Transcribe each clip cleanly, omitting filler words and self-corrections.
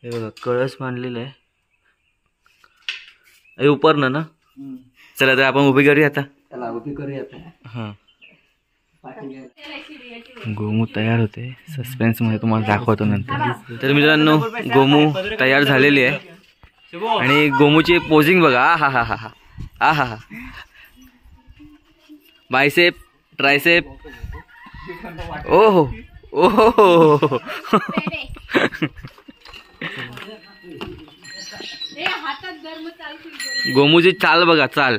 हे बघा कळस बांधलेला आहे. हे उपरनं ना. चला तर आपण उभी करूया आता. हां गोमू तयार होते. सस्पेन्स मध्ये तुम्हाला दाखवतो नंतर. तर मित्रांनो गोमू तयार झालेली आहे आणि गोमूची पोझिंग बघा. हा हा हा हा हा हा हा बायसेप ट्रायसेप. ओहो ओहो गोमूची चाल बघा चाल.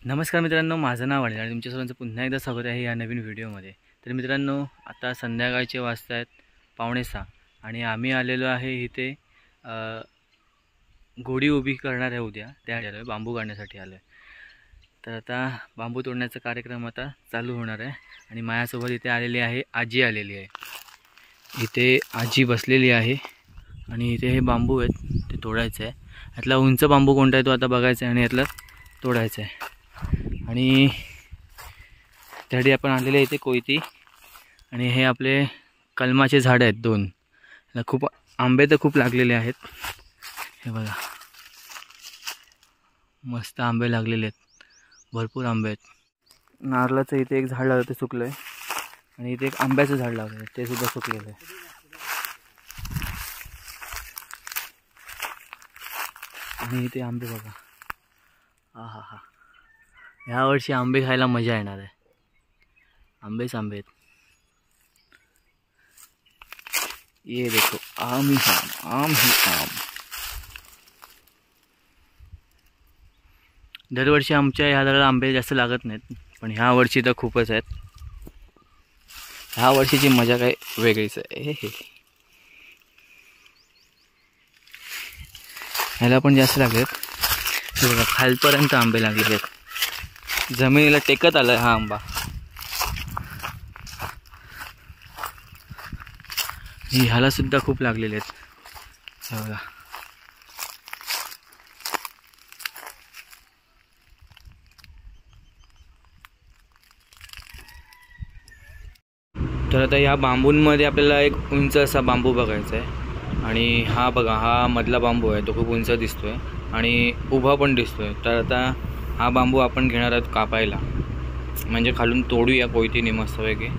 नमस्कार मित्रांनो, माझं नाव अनिल आणि तुमच्या सर्वांचं पुन्हा एकदा स्वागत आहे या नवीन व्हिडिओमध्ये. तर मित्रांनो आता संध्याकाळचे वाजता आहेत 5:45 आणि आम्ही आलेलो आहे इथे घोडी उभी करणार आहे उद्या. त्या आलो आहे बांबू काढण्यासाठी आलो आहे. तर आता बांबू तोडण्याचा कार्यक्रम आता चालू होणार आहे आणि माझ्यासोबत इथे आलेली आहे आजी आलेली आहे. इथे आजी बसलेली आहे आणि इथे हे बांबू आहेत ते तोडायचं आहे. यातला उंच बांबू कोणता आहे तो आता बघायचा आहे आणि यातला तोडायचं आहे. आणि त्यासाठी आपण आणलेले इथे कोयती आणि हे आपले कलमाचे झाड आहेत 2. खूप आंबे तर खूप लागलेले आहेत. हे बघा मस्त आंबे लागलेले आहेत, भरपूर आंबे आहेत. नारळाचं इथे एक झाड लागलं ते सुकलं आहे आणि इथे एक आंब्याचं झाड लागलं आहे ते सुद्धा सुकलेलं आहे. आणि इथे आंबे बघा. हा हा हा ह्या वर्षी आंबे खायला मजा येणार आहे. आंबेच आंबे आहेत. ये देखो आम ही आम ही आम. दरवर्षी आमच्या ह्या झाडाला आंबे जास्त लागत नाहीत पण ह्या वर्षी तर खूपच आहेत. ह्या वर्षीची मजा काय वेगळीच आहे. हे ह्याला पण जास्त लागलेत. हे बघा खालपर्यंत आंबे लागलेले आहेत. जमिनीला टेकत आलाय हा आंबा. ह्याला सुद्धा खूप लागलेले आहेत. हे बघा तर आता ह्या बांबूंमध्ये आपल्याला एक उंच असा बांबू बघायचा आहे आणि हा बघा हा मधला बांबू आहे तो खूप उंच दिसतोय आणि उभा पण दिसतोय. तर आता हा बांबू आपण घेणार आहोत कापायला, म्हणजे खालून तोडूया कोयतीने मस्तपैकी.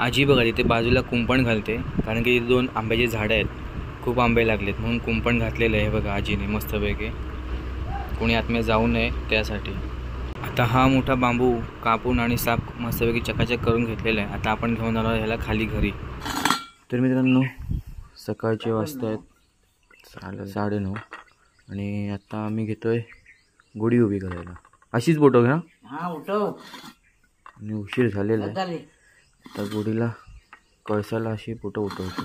आजी बघा तिथे बाजूला कुंपण घालते कारण की 2 आंब्याची झाडं आहेत, खूप आंबे लागलेत म्हणून कुंपण घातलेलं आहे बघा आजीने मस्तपैकी. कोणी आतमध्ये जाऊ नये त्यासाठी. आता हा मोठा बांबू कापून आणि साफ मस्तपैकी चकाचक करून घेतलेला आहे. आता आपण घेऊन जाणार ह्याला खाली घरी. तर मित्रांनो सकाळचे वाजता आहेत 9:30 आणि आता आम्ही घेतोय गुढी उभी करायला. अशीच बोटो घ्या आणि उशीर झालेला आहे. आता गुढीला कळसाला अशी बोटं उठवतो.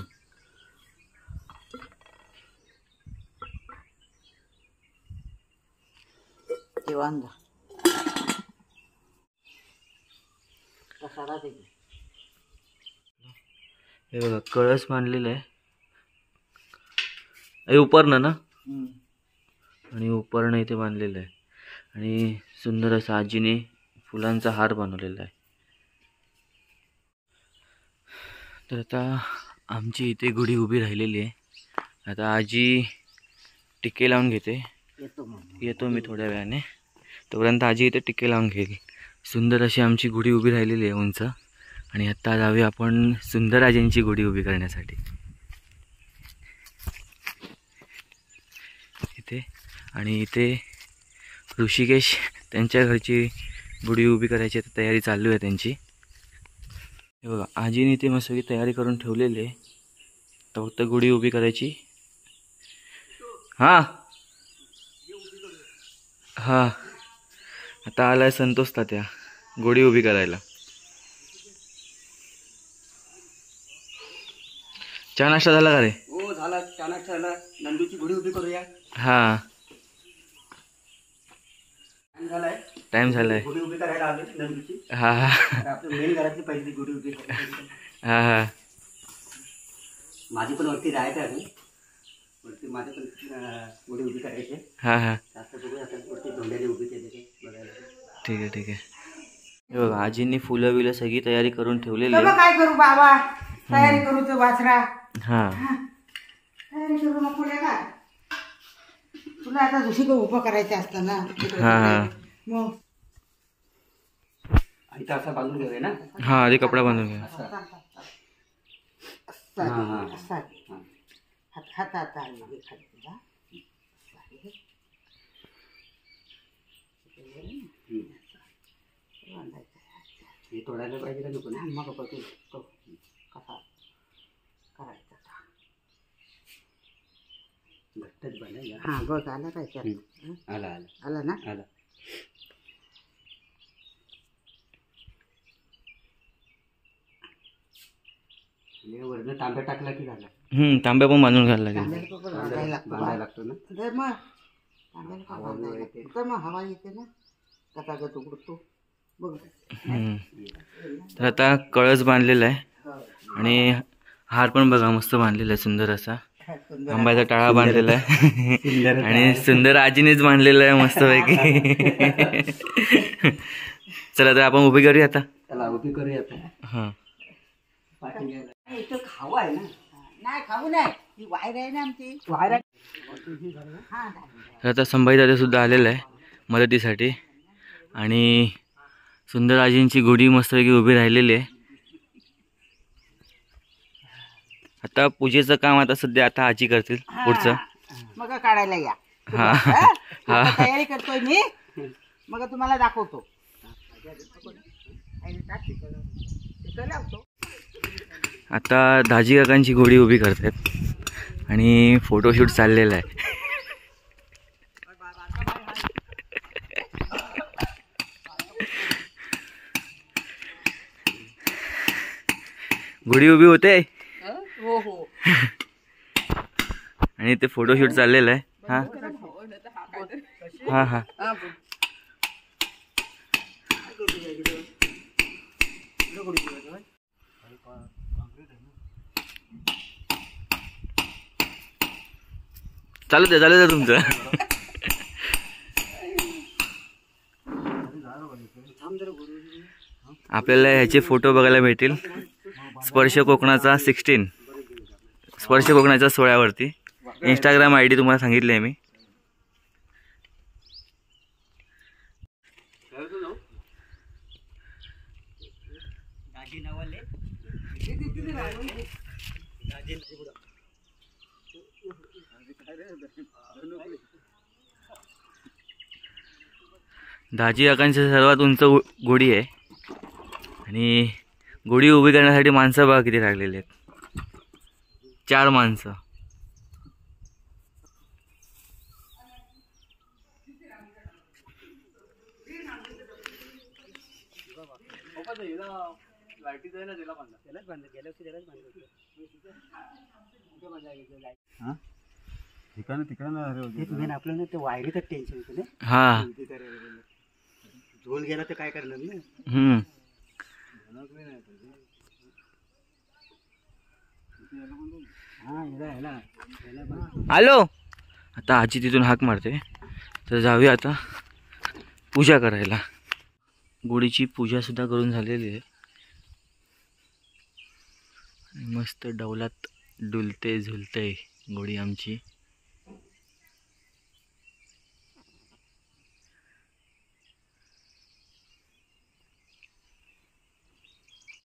हे बघा कळस बांधलेला आहे. हे उपरणं ना आणि उपरणं इथे बांधलेलं आहे आणि सुंदर असा आजीने फुलांचा हार बनवलेला आहे. तर आता आमची इथे गुढी उभी राहिलेली आहे. आता आजी टिके लावून घेते. येतो मी थोड्या वेळाने. तोपर्यंत आजी इथे टिके लावून घेईल. सुंदर अशी आमची गुढी उभी राहिलेली आहे उंच. आणि आत्ता जाऊया आपण सुंदर आजींची गुढी उभी करण्यासाठी. इथे आणि इथे ऋषिकेश त्यांच्या घरची गुढी उभी करायची तयारी चालू आहे त्यांची. हे बघा आजीने इथे मस्त तयारी करून ठेवलेली आहे. तर फक्त गुढी उभी करायची. हां हां आता आलाय संतोष तात्या गुढी उभी करायला. चहा नाश्ता झाला का रे? हो झाला, चहा नाश्ता झाला. नंदूची गुढी उभी करूया. हां टाइम झालाय. गुढी उभी करायला आलो नंदूची. हां हां आपल्या मेन घरातली पहिली गुढी उभी करायची. हां हां माझी पण वरती राहायचं आहे. वरती माझी पण गुढी उभी करायची. हां हां आता बघूया आता वरती धोंड्याने उभी केली बघायला. ठीक आहे ठीक आहे. हे बघा आजींनी फुलं बिलं सगळी तयारी करून ठेवलेली आहे. काय करू बाबा, तयारी करू तर वाचरा. हां तयारी करू नको का तुला आता दुसरी उभं करायचं असतं ना. हां मग आणि तर असा बांधून घेऊया ना. हां आधी कपडा बांधून घ्या. हात आता आली खाली तुला. हे तोडायला पाहिजे का नको ना. मग बघू तो कसा करायचा. घट्टच बनाय. हा बघ आला काय त्यात. आला आला आला ना. आला. वरनं तांब्या टाकला की झाला. तांब्या पण बांधून घ्यायला लागेल. बांधायला लागतो ना. तर मग तर मग हवा येते ना. कसा गत उघडतो बघ. तर आता कळस बांधलेला आहे आणि हार पण बघा मस्त बांधलेला आहे सुंदर असा. आंब्याचा टाळा बांधलेला आहे आणि सुंदर आजीनेच बांधलेला आहे मस्तपैकी. चला तर आपण उभी करूया आता. त्याला उभी करूया आता. हां इथं खाऊ आहे ना. नाही खाऊ नाही. ही वायर आहे ना आमची. बाहेर तर आता संभाजी दादा सुद्धा आलेला आहे मदतीसाठी. आणि सुंदर आजींची गुढी मस्तपैकी उभी राहिलेली आहे. आता पूजेचं काम आता सध्या आता आजी करतील पुढचं. मग काढायला या. हां हां तयारी करतोय मी. मग तुम्हाला दाखवतो. आता दाजी काकांची गुढी उभी करतात आणि फोटोशूट चाललेला आहे. गुढी उभी होते. हो हो आणि ते फोटोशूट चाललेलं आहे. हां हां हां चालू द्या तुमचं. आपल्याला ह्याचे फोटो बघायला भेटतील स्पर्श कोकणाचा 16 स्पर्श कोकणाच्या 16वरती. इंस्टाग्राम ID तुम्हाला सांगितलं आहे मी. दाजी काकांची सर्वात उंच गुढी आहे आणि गुढी उभी करण्यासाठी माणसं बघा किती लागलेली आहेत. 4 माणसं. आपल्याला ते वायरीचं टेन्शन होतं ना. हा झोल गेला तर काय करणार ना. आलो. आता आजी तिथून हाक मारते तर जाऊया आता पूजा करायला. गुढीची पूजा सुद्धा करून झालेली आहे. मस्त डौलात डुलते झुलते गोडी आमची.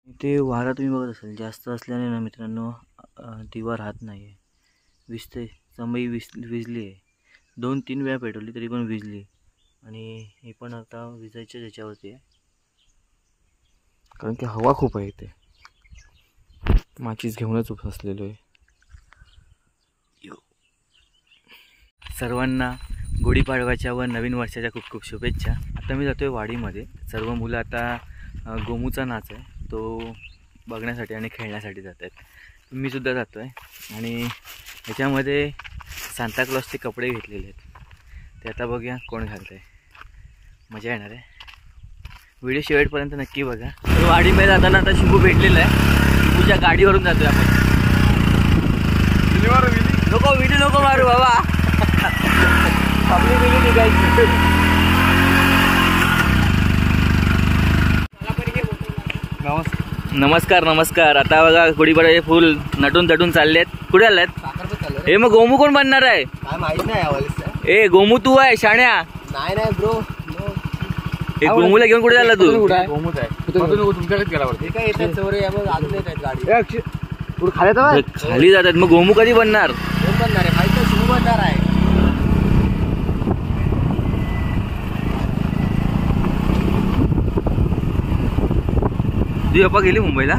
इथे वारा तुम्ही बघत असाल जास्त असल्याने ना मित्रांनो दिवा राहत नाही आहे. विजते समई विजली आहे. 2-3 वेळा पेटवली तरी पण विजली. आणि हे पण आता विजायच्या ह्याच्यावरती आहे कारण की हवा खूप आहे इथे. माचीस घेऊनच असलेलो आहे. सर्वांना गुढीपाडव्याच्या व नवीन वर्षाच्या खूप खूप शुभेच्छा. आता मी जातोय वाडीमध्ये. सर्व मुलं आता गोमूचा नाच आहे तो बघण्यासाठी आणि खेळण्यासाठी जात आहेत. मी सुद्धा जातो आहे आणि ह्याच्यामध्ये सांताक्लॉसचे कपडे घेतलेले आहेत. ते आता बघूया कोण घालत आहे. मजा येणार आहे. व्हिडिओ शेवटपर्यंत नक्की बघा. तर वाडीमध्ये जाताना आता शिबू भेटलेला आहे. शिबूच्या गाडीवरून जातोय आपण. नको व्हिडिओ नको मारू बाबा. आपली व्हिडिओ निघायची. नमस्कार नमस्कार. आता बघा गुढीपाडव्याचे फुल नटून तटून चालले आहेत. कुठे आलात? ए मग गोमू कोण बनणार आहे? माहित नाही. ए गोमू तू आहे शाण्या? नाही नाही ब्रो. ए गोमूला घेऊन कुठे झाला तू? गोमूच आहे. तुमच्याकडे गेला वरती काय येतात चोरे अजून येत आहेत गाडी. खाली जातात. मग गोमू कधी बनणार? कोण बनणार आहे? माहित नाही. शिव बनणार आहे. तुझे पप्पा गेले मुंबईला?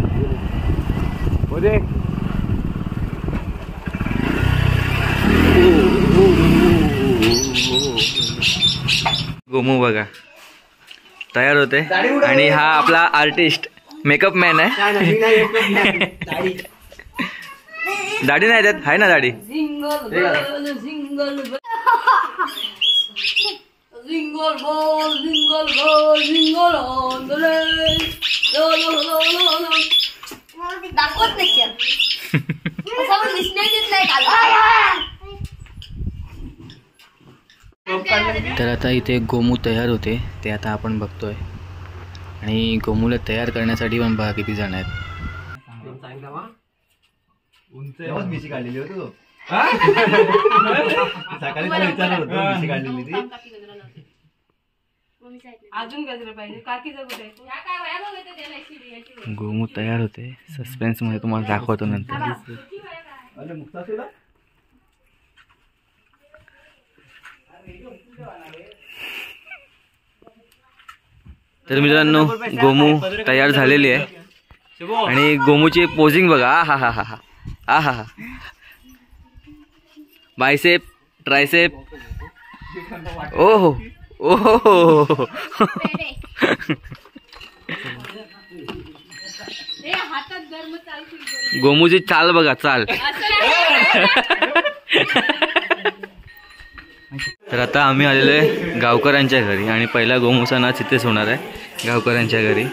गोमू बघा तयार होते आणि हा आपला आर्टिस्ट मेकअप मॅन आहे. दाढी नाही देत आहे ना दाढी. तर आता इथे गोमू तयार होते ते आता आपण बघतोय. आणि गोमूला तयार करण्यासाठी पण बघा किती जण आहेत. मिशी काढलेली होती तो. सकाळी तुला विचारलं होतं मिशी काढलेली ती. गोमू तयार होते. सस्पेन्स मध्ये तुम्हाला दाखवतो नंतर. तर मित्रांनो गोमू तयार झालेली आहे आणि गोमूची पोझिंग बघा. हा हा हा हा हा हा हा. Bicep tricep. ओहो ओहो. गोमूची चाल बघा चाल. तर आता आम्ही आलेलो आहे गावकऱ्यांच्या घरी आणि पहिला गोमूचा नाच इथेच होणार आहे गावकऱ्यांच्या घरी.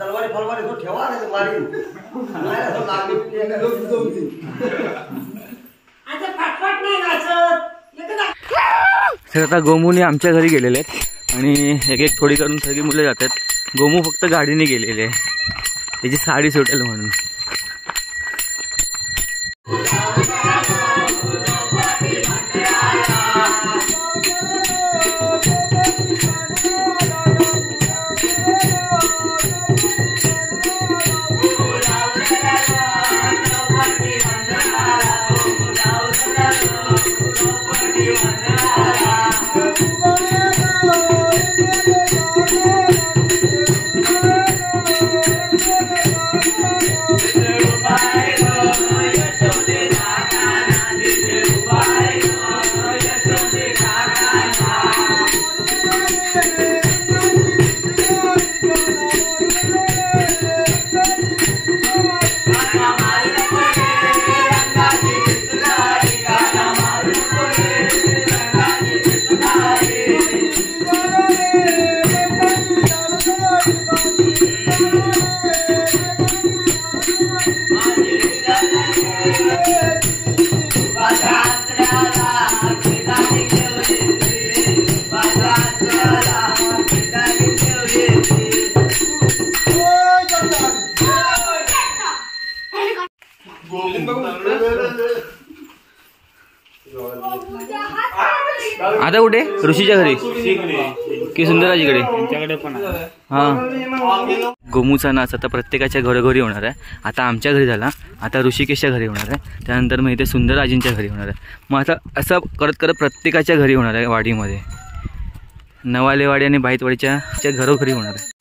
तलवारी फलवारी तो ठेवा नाही मारी नाही असं लागली आता फटफट नाही वाचत एकदा तर आता गोमूने आमच्या घरी गेलेले आहेत आणि एक एक थोडी करून सगळी मुलं जातात. गोमू फक्त गाडीने गेलेले आहे त्याची साडी सुटेल म्हणून. आता कुठे ऋषीच्या घरी की सुंदराजीकडे त्यांच्याकडे पण आहे. हा. गोमूचा नाच आता प्रत्येकाच्या घरोघरी होणार आहे. आता आमच्या घरी झाला, आता ऋषिकेशच्या घरी होणार आहे, त्यानंतर मग इथे सुंदराजींच्या घरी होणार आहे. मग आता असं करत करत प्रत्येकाच्या घरी होणार आहे. वाडीमध्ये नवालेवाडी आणि बाईतवाडीच्या घरोघरी होणार आहे.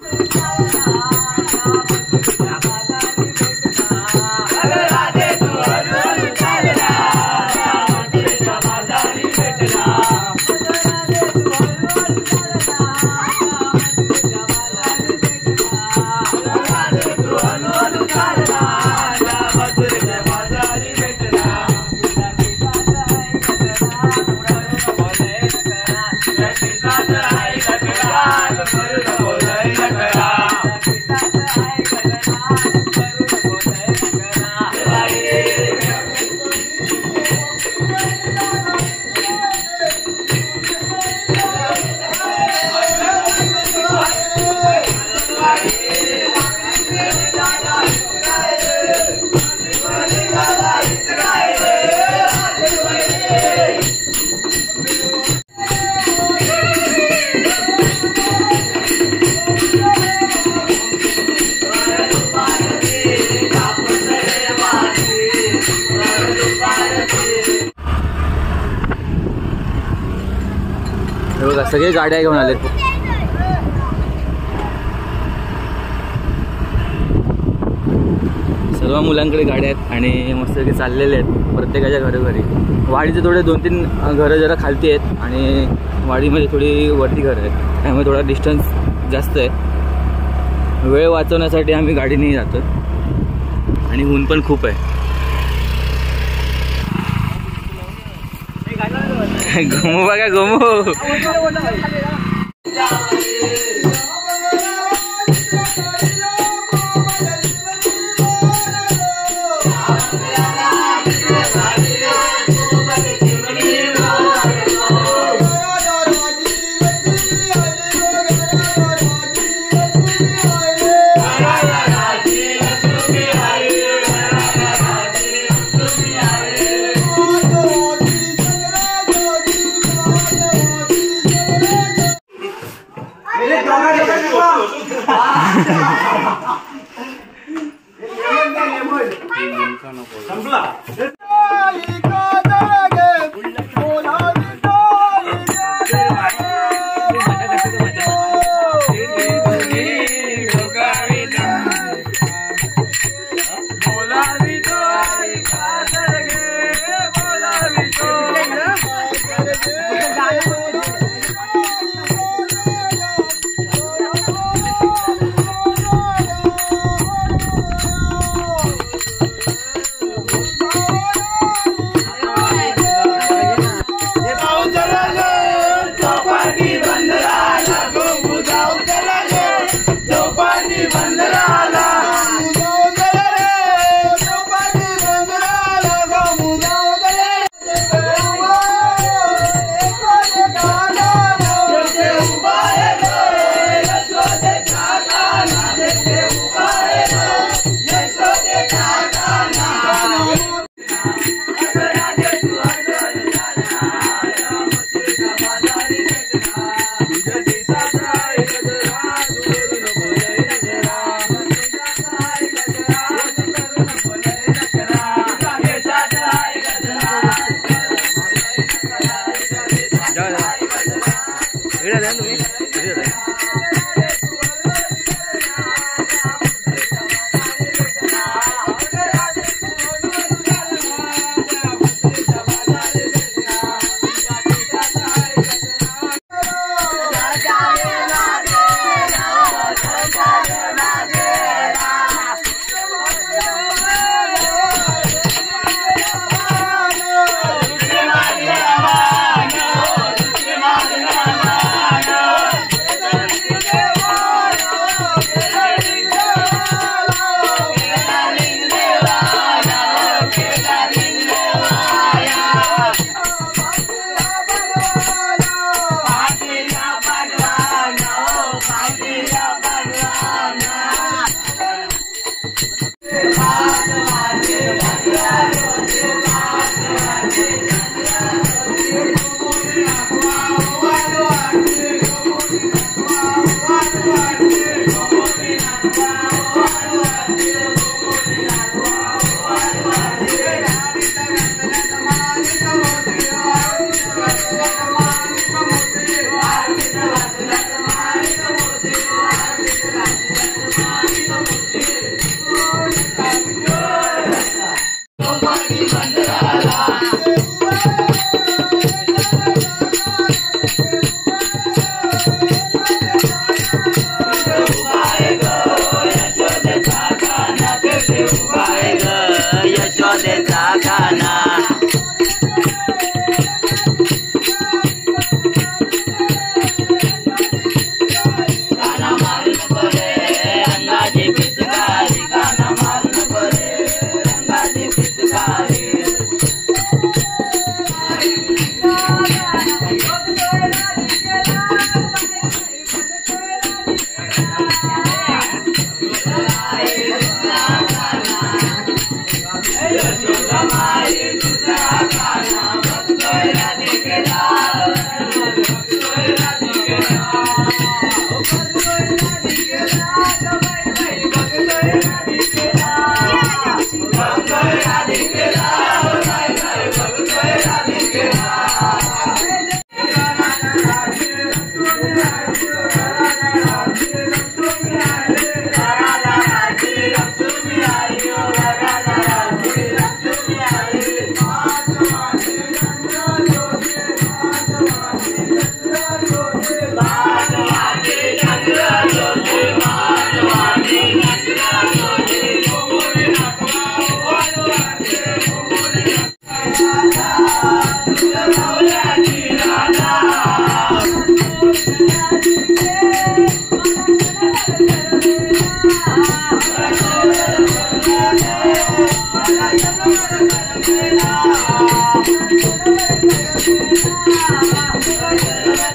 बघा सगळे गाड्या घेऊन आलेत. सर्व मुलांकडे गाड्या आहेत आणि मस्त चाललेले आहेत प्रत्येकाच्या घरोघरी. वाडीचे थोडे 2-3 घरं जरा खालती आहेत आणि वाडीमध्ये थोडी वरती घरं आहेत, त्यामुळे थोडा डिस्टन्स जास्त आहे. वेळ वाचवण्यासाठी आम्ही गाडीने जातो आणि ऊन पण खूप आहे. गोमू बघा गोमू.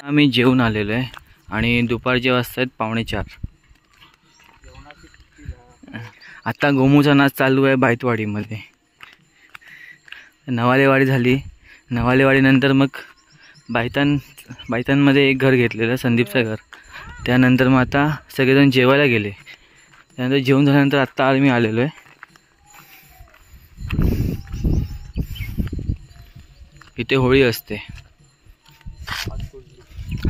आम्ही जेवून आलेलो आहे आणि दुपारचे वाजता आहेत 3:45. आता गोमूचा नाच चालू आहे बायतवाडीमध्ये. नवालेवाडी झाली, नवालेवाडीनंतर मग बायतांमध्ये एक घर घेतलेलं संदीपचं घर. त्यानंतर मग आता सगळेजण जेवायला गेले. त्यानंतर जेवण झाल्यानंतर आत्ता आम्ही आलेलो आहे. इथे होळी असते.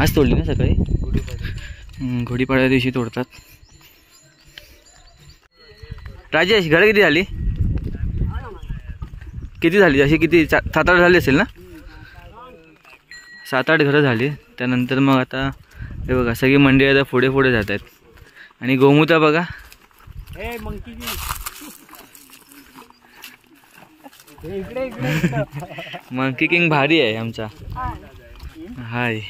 आज तोडली ना सकाळी, गुढीपाडव्या दिवशी तोडतात. राजेश, घरं किती झाली? किती झाली? अशी किती 7-8 झाली असेल ना? 7-8 घरं झाली. त्यानंतर मग आता हे बघा सगळी मंडळी आता पुढे पुढे जात आहेत. आणि गोमूता बघा, मंकी किंग भारी आहे आमचा. हाय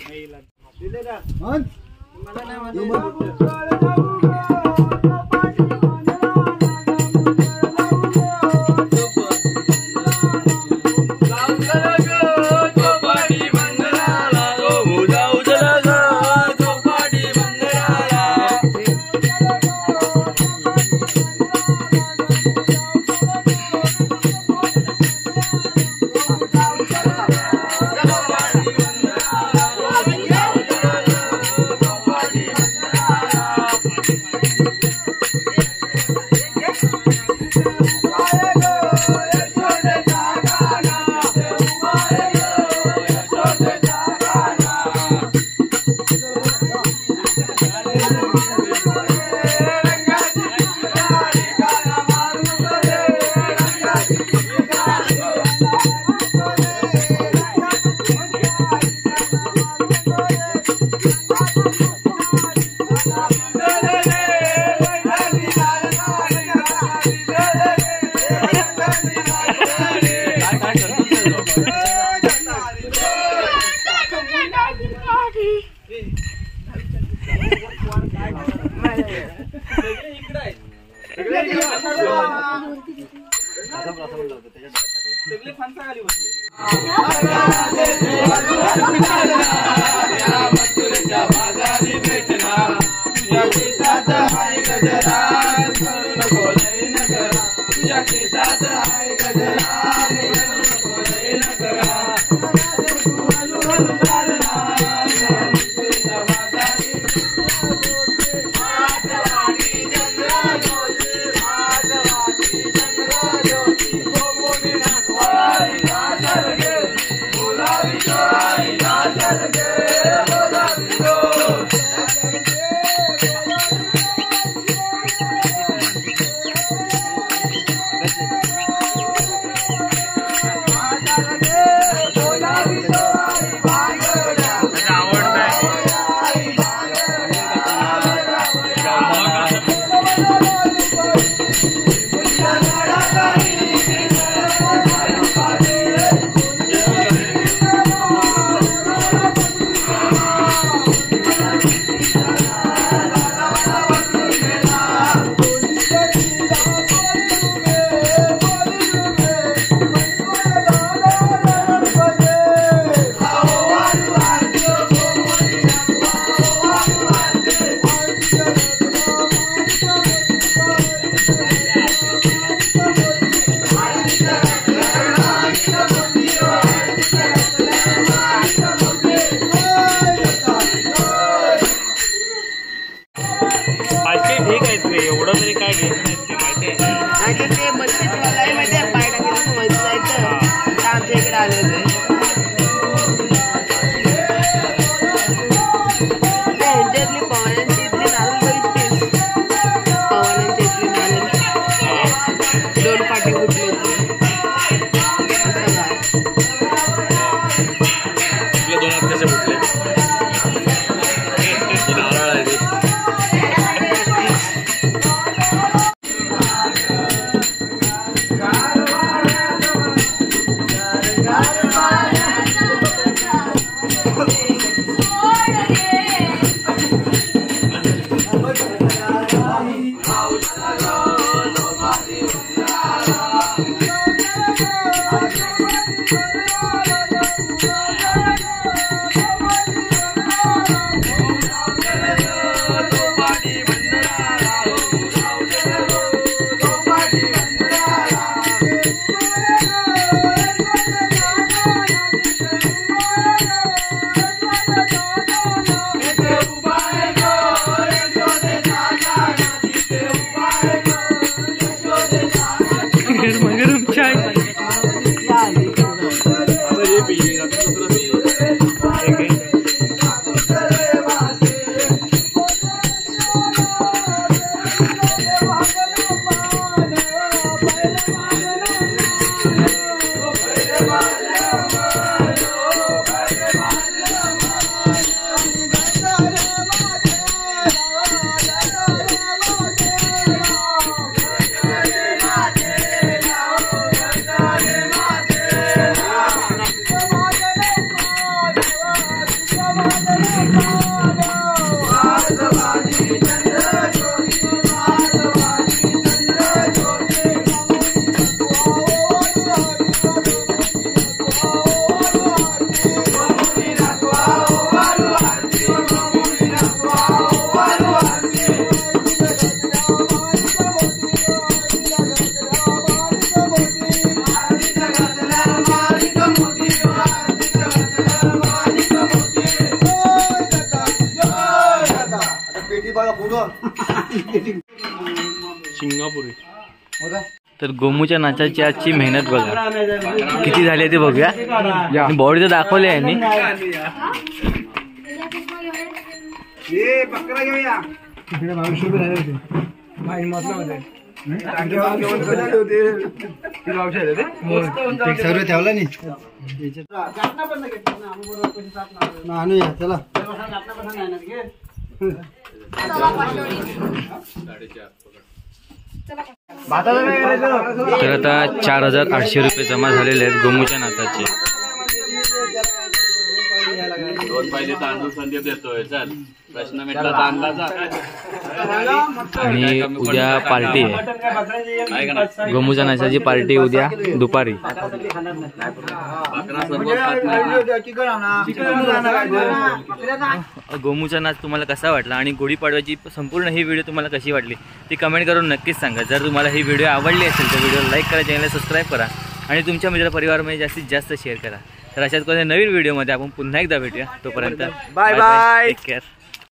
सिंगापुरी. तर गोमूच्या नाचाची आजची मेहनत बघा किती झाली आहे ते बघूया. बॉडी तर दाखवली आहे सर्व ठेवला नाही आणूया चला. तर आता 4,800 रुपये जमा झालेले आहेत गोमूच्या नाचाचे. आणि उद्या पार्टी आहे गोमूच्या नाचाची पार्टी उद्या दुपारी. गोमूचा नाच तुम्हाला कसा वाटला आणि गुढीपाडव्याची संपूर्ण ही व्हिडिओ तुम्हाला कशी वाटली ती कमेंट करून नक्कीच सांगा. जर तुम्हाला ही व्हिडिओ आवडली असेल तर व्हिडिओ लाईक करा, चॅनलला सबस्क्राईब करा आणि तुमच्या मित्रपरिवारामध्ये जास्तीत जास्त शेअर करा. तर अशाच कोणत्या नवीन व्हिडिओमध्ये आपण पुन्हा एकदा भेटूया. तोपर्यंत बाय बाय, टेक केअर.